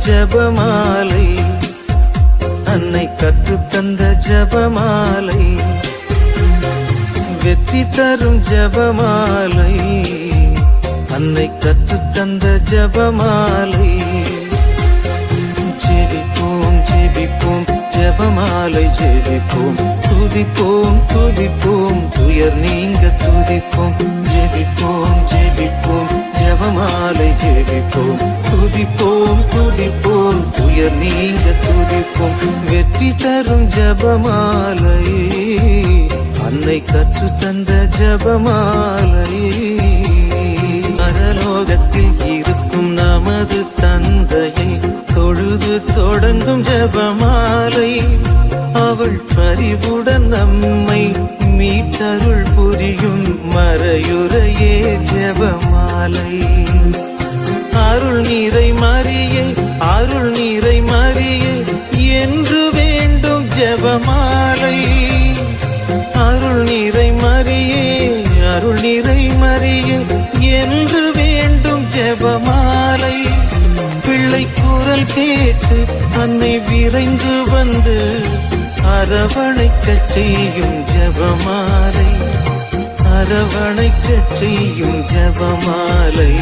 ஜபமாலை, அன்னை கற்றுத்தந்த ஜபமாலை, வெற்றி தரும் ஜபமாலை, அன்னை கற்றுத்தந்த ஜபமாலை. ஜெபிப்போம் ஜெபிப்போம் ஜபமாலை ஜெபிப்போம், துதிப்போம் துதிப்போம் துயர் நீங்க துதிப்போம். ஜெபிப்போம் ஜெபிப்போம் ஜபமாலை ஜெபிப்போம், துதிப்போம் துதிப்போம் துயர் நீங்க துதிப்போம். வெற்றி தரும் ஜபமாலை, அன்னை கற்றுத்தந்த ஜபமாலை. பரலோகத்தில் இருக்கும் நமது தந்தையை தொழுது தொடங்கும் ஜபமாலை, அவள் பரிவுடன் நம்மை மீட்டருள் புரியும் மறையுறையே ஜபமாலை. அருள் நீரை மரியே அருள் நீரை மரியே என்று வேண்டும் ஜபமாலை. அருள் நீரை மரியே அருள் நீரை மரியே என்று வேண்டும் ஜபமாலை. பிள்ளை குரல் கேட்டு அன்னை விரைந்து வந்து அரவணைக்கச் செய்யும் ஜபமாலை, அரவணைக்கச் செய்யும் ஜபமாலை.